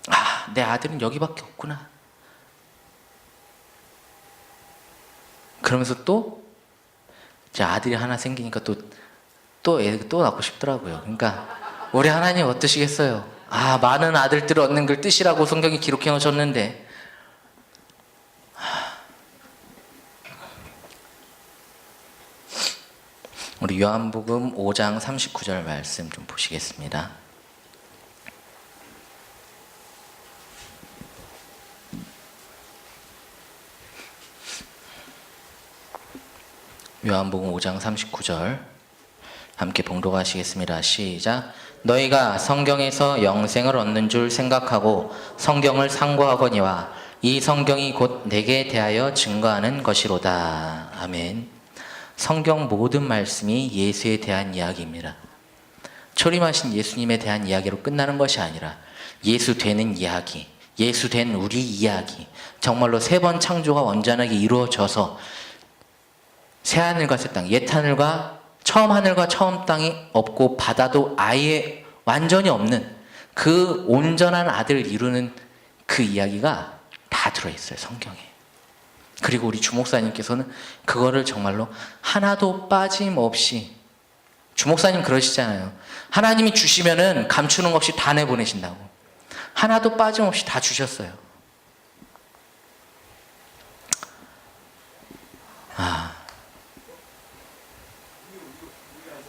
아, 내 아들은 여기밖에 없구나. 그러면서 또 제 아들이 하나 생기니까 또 낳고 싶더라고요. 그러니까 우리 하나님 어떠시겠어요? 아, 많은 아들들을 얻는 걸 뜻이라고 성경이 기록해 놓으셨는데 우리 요한복음 5장 39절 말씀 좀 보시겠습니다. 요한복음 5장 39절 함께 봉독하시겠습니다. 시작. 너희가 성경에서 영생을 얻는 줄 생각하고 성경을 상고하거니와 이 성경이 곧 내게 대하여 증거하는 것이로다. 아멘. 성경 모든 말씀이 예수에 대한 이야기입니다. 초림하신 예수님에 대한 이야기로 끝나는 것이 아니라 예수 되는 이야기, 예수 된 우리 이야기, 정말로 세 번 창조가 완전하게 이루어져서 새하늘과 새 땅, 옛 하늘과 처음 하늘과 처음 땅이 없고 바다도 아예 완전히 없는 그 온전한 아들을 이루는 그 이야기가 다 들어있어요, 성경에. 그리고 우리 주목사님께서는 그거를 정말로 하나도 빠짐없이, 주목사님 그러시잖아요. 하나님이 주시면은 감추는 것 없이 다 내보내신다고. 하나도 빠짐없이 다 주셨어요.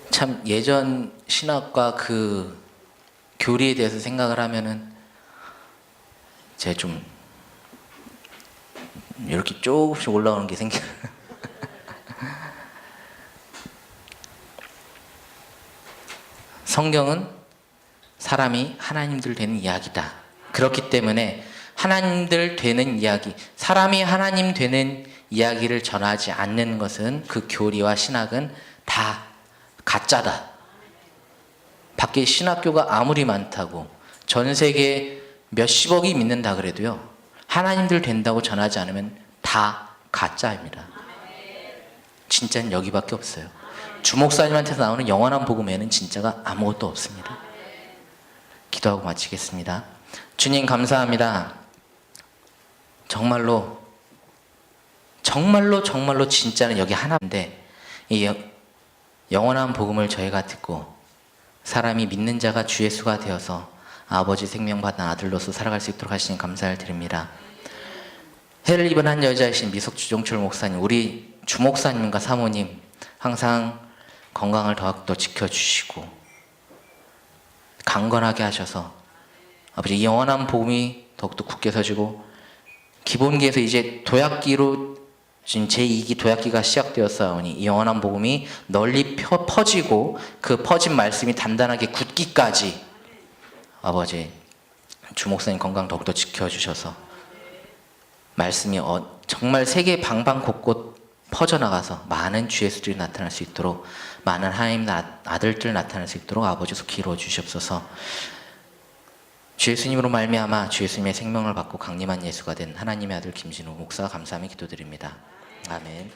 참 예전 신학과 그 교리에 대해서 생각을 하면은 제가 좀 이렇게 조금씩 올라오는 게 생겨요. 성경은 사람이 하나님들 되는 이야기다. 그렇기 때문에 하나님들 되는 이야기, 사람이 하나님 되는 이야기를 전하지 않는 것은 그 교리와 신학은 다 가짜다. 밖에 신학교가 아무리 많다고 전 세계 몇십억이 믿는다 그래도요, 하나님들 된다고 전하지 않으면 다 가짜입니다. 진짜는 여기밖에 없어요. 주목사님한테서 나오는 영원한 복음에는 진짜가 아무것도 없습니다. 기도하고 마치겠습니다. 주님 감사합니다. 정말로 진짜는 여기 하나인데 이 영원한 복음을 저희가 듣고 사람이 믿는 자가 주 예수가 되어서 아버지 생명받은 아들로서 살아갈 수 있도록 하시니 감사를 드립니다. 해를 입은 한 여자이신 미석주 종철 목사님, 우리 주목사님과 사모님 항상 건강을 더욱더 지켜주시고 강건하게 하셔서 아버지 영원한 복음이 더욱더 굳게 서지고 기본기에서 이제 도약기로 지금 제2기 도약기가 시작되었사오니 이 영원한 복음이 널리 퍼지고 그 퍼진 말씀이 단단하게 굳기까지 아버지 주목사님 건강 더욱더 지켜주셔서 말씀이 정말 세계 방방곳곳 퍼져나가서 많은 주 예수들이 나타날 수 있도록, 많은 하나님 아들들 나타날 수 있도록 아버지 속히 이루어 주시옵소서. 주 예수님으로 말미암아 주 예수님의 생명을 받고 강림한 예수가 된 하나님의 아들 김진우 목사 감사하며 기도드립니다. 아멘.